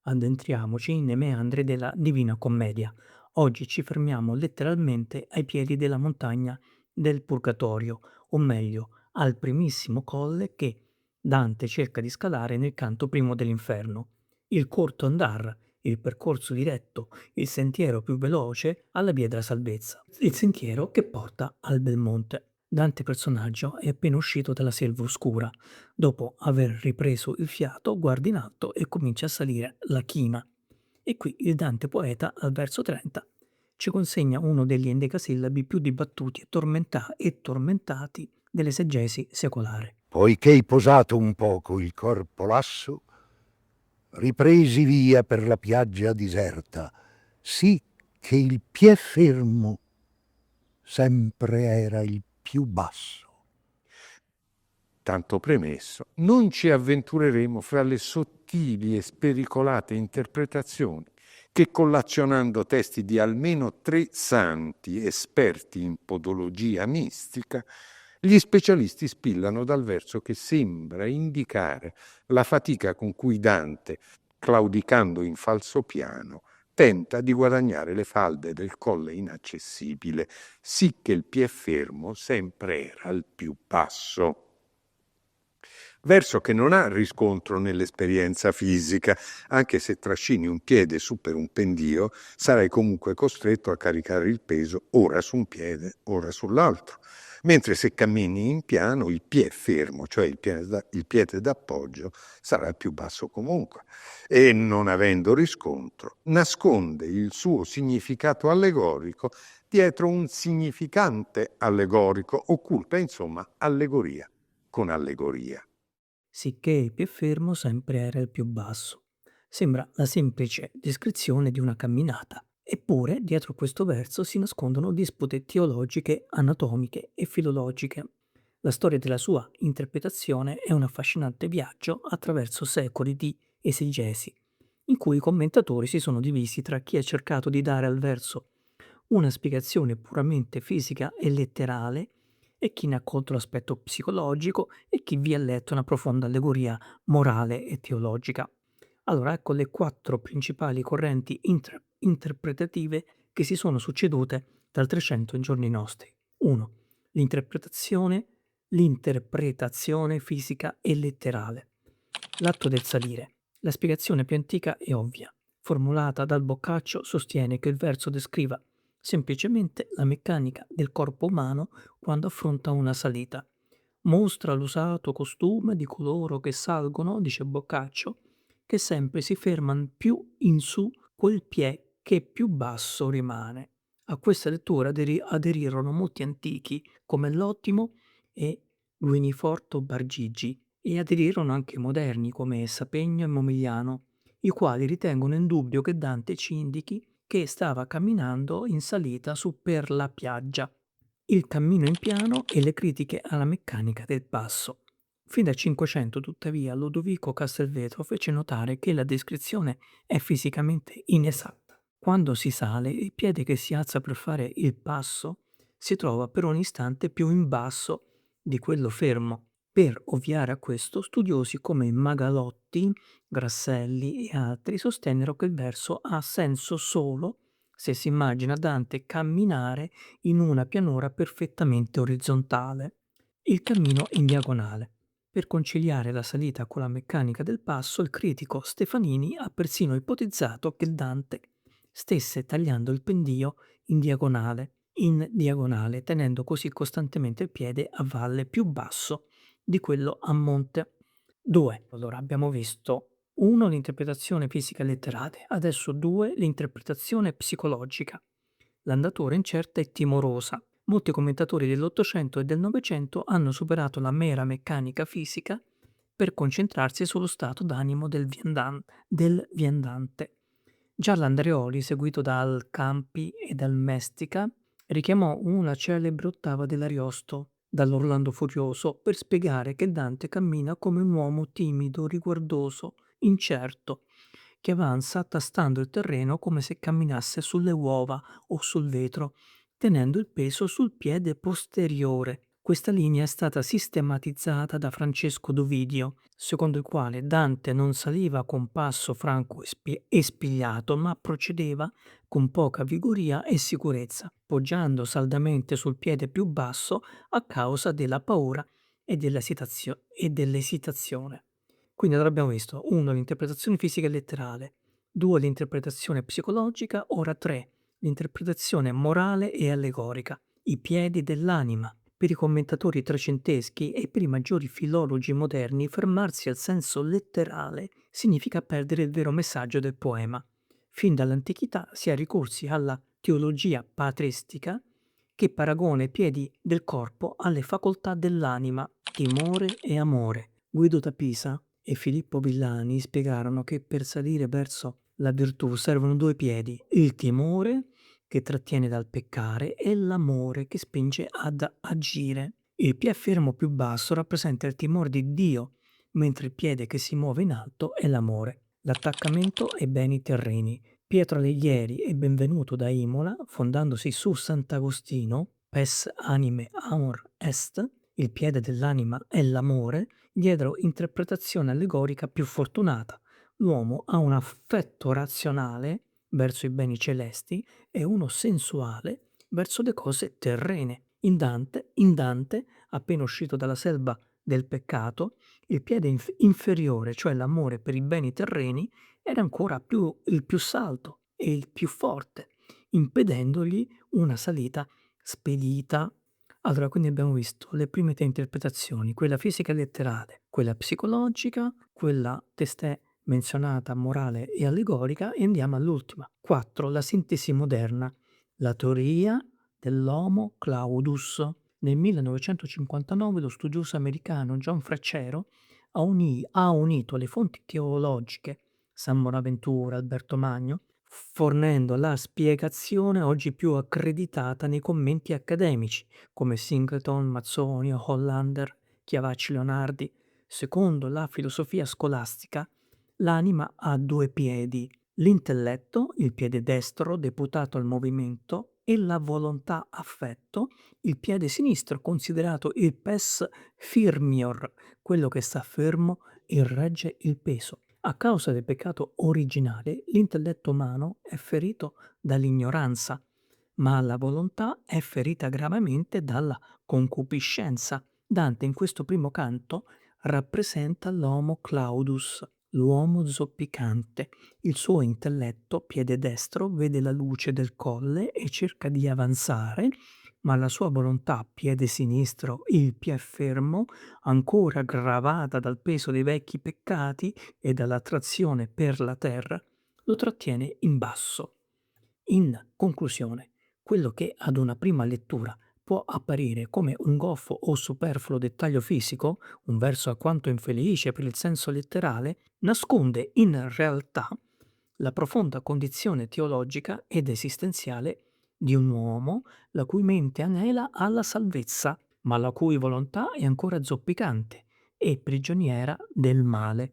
Addentriamoci nei meandri della Divina Commedia. Oggi ci fermiamo letteralmente ai piedi della montagna del Purgatorio, o meglio, al primissimo colle che Dante cerca di scalare nel canto primo dell'Inferno. Il corto andar, il percorso diretto, il sentiero più veloce alla via della salvezza. Il sentiero che porta al Belmonte. Dante personaggio è appena uscito dalla selva oscura. Dopo aver ripreso il fiato, guarda in alto e comincia a salire la china. E qui il Dante poeta, al verso 30, ci consegna uno degli endecasillabi più dibattuti e tormentati dell'esegesi secolare. Poiché hai posato un poco il corpo lasso, ripresi via per la piaggia diserta, sì che il pie fermo sempre era il più basso. Tanto premesso, non ci avventureremo fra le sottili e spericolate interpretazioni che, collazionando testi di almeno 3 santi esperti in podologia mistica, gli specialisti spillano dal verso che sembra indicare la fatica con cui Dante, claudicando in falsopiano, tenta di guadagnare le falde del colle inaccessibile, sì che il pie fermo sempre era il più basso. Verso che non ha riscontro nell'esperienza fisica, anche se trascini un piede su per un pendio, sarai comunque costretto a caricare il peso ora su un piede, ora sull'altro. Mentre se cammini in piano, il piede fermo, cioè il piede d'appoggio, sarà il più basso comunque. E non avendo riscontro, nasconde il suo significato allegorico dietro un significante allegorico, occulta insomma allegoria con allegoria. Sicché il più fermo sempre era il più basso. Sembra la semplice descrizione di una camminata. Eppure, dietro questo verso si nascondono dispute teologiche, anatomiche e filologiche. La storia della sua interpretazione è un affascinante viaggio attraverso secoli di esegesi, in cui i commentatori si sono divisi tra chi ha cercato di dare al verso una spiegazione puramente fisica e letterale e chi ne ha colto l'aspetto psicologico e chi vi ha letto una profonda allegoria morale e teologica. Allora ecco le 4 principali correnti interpretative che si sono succedute dal 300 ai giorni nostri. 1. L'interpretazione fisica e letterale. L'atto del salire. La spiegazione più antica e ovvia, formulata dal Boccaccio, sostiene che il verso descriva semplicemente la meccanica del corpo umano quando affronta una salita. Mostra l'usato costume di coloro che salgono, dice Boccaccio, che sempre si ferman più in su quel piè che più basso rimane. A questa lettura aderirono molti antichi come Lottimo e Guiniforto Bargigi e aderirono anche moderni come Sapegno e Momigliano, i quali ritengono indubbio che Dante ci indichi che stava camminando in salita su per la piaggia. Il cammino in piano e le critiche alla meccanica del passo. Fin dal 500, tuttavia, Lodovico Castelvetro fece notare che la descrizione è fisicamente inesatta. Quando si sale, il piede che si alza per fare il passo si trova per un istante più in basso di quello fermo. Per ovviare a questo, studiosi come Magalotti, Grasselli e altri sostennero che il verso ha senso solo se si immagina Dante camminare in una pianura perfettamente orizzontale. Il cammino in diagonale. Per conciliare la salita con la meccanica del passo, il critico Stefanini ha persino ipotizzato che Dante stesse tagliando il pendio in diagonale, tenendo così costantemente il piede a valle più basso di quello a monte. 2. Allora abbiamo visto 1 l'interpretazione fisica e letterale, adesso 2 l'interpretazione psicologica. L'andatura incerta e timorosa. Molti commentatori dell'Ottocento e del Novecento hanno superato la mera meccanica fisica per concentrarsi sullo stato d'animo del viandante. Già l'Andreoli, seguito dal Campi e dal Mestica, richiamò una celebre ottava dell'Ariosto, dall'Orlando Furioso, per spiegare che Dante cammina come un uomo timido, riguardoso, incerto, che avanza tastando il terreno come se camminasse sulle uova o sul vetro, tenendo il peso sul piede posteriore. Questa linea è stata sistematizzata da Francesco d'Ovidio, secondo il quale Dante non saliva con passo franco e spigliato, ma procedeva con poca vigoria e sicurezza, poggiando saldamente sul piede più basso a causa della paura e dell'esitazione. Quindi allora abbiamo visto 1 l'interpretazione fisica e letterale, 2 l'interpretazione psicologica, ora 3 l'interpretazione morale e allegorica, i piedi dell'anima. Per i commentatori trecenteschi e per i maggiori filologi moderni fermarsi al senso letterale significa perdere il vero messaggio del poema. Fin dall'antichità si è ricorsi alla teologia patristica che paragona i piedi del corpo alle facoltà dell'anima, timore e amore. Guido da Pisa e Filippo Villani spiegarono che per salire verso la virtù servono 2 piedi, il timore che trattiene dal peccare e l'amore che spinge ad agire. Il piè fermo più basso rappresenta il timore di Dio, mentre il piede che si muove in alto è l'amore. L'attaccamento ai beni terreni. Pietro Alighieri e Benvenuto da Imola, fondandosi su Sant'Agostino, pes anime amor est, il piede dell'anima è l'amore, diedero interpretazione allegorica più fortunata. L'uomo ha un affetto razionale verso i beni celesti e uno sensuale verso le cose terrene. In Dante, appena uscito dalla selva del peccato, il piede inferiore, cioè l'amore per i beni terreni, era ancora il più saldo e il più forte, impedendogli una salita spedita. Allora, quindi abbiamo visto le prime 3 interpretazioni, quella fisica e letterale, quella psicologica, quella testé menzionata morale e allegorica, e andiamo all'ultima. 4. La sintesi moderna, la teoria dell'Homo Claudus. Nel 1959 lo studioso americano John Freccero ha unito le fonti teologiche, San Bonaventura, Alberto Magno, fornendo la spiegazione oggi più accreditata nei commenti accademici, come Singleton, Mazzoni, Hollander, Chiavacci Leonardi. Secondo la filosofia scolastica, l'anima ha 2 piedi, l'intelletto, il piede destro deputato al movimento, e la volontà affetto, il piede sinistro considerato il pes firmior, quello che sta fermo e regge il peso. A causa del peccato originale, l'intelletto umano è ferito dall'ignoranza, ma la volontà è ferita gravemente dalla concupiscenza. Dante in questo primo canto rappresenta l'Homo Claudus, l'uomo zoppicante. Il suo intelletto, piede destro, vede la luce del colle e cerca di avanzare, ma la sua volontà, piede sinistro, il piè fermo, ancora gravata dal peso dei vecchi peccati e dall'attrazione per la terra, lo trattiene in basso. In conclusione, quello che ad una prima lettura può apparire come un goffo o superfluo dettaglio fisico, un verso alquanto infelice per il senso letterale, nasconde in realtà la profonda condizione teologica ed esistenziale di un uomo la cui mente anela alla salvezza, ma la cui volontà è ancora zoppicante e prigioniera del male.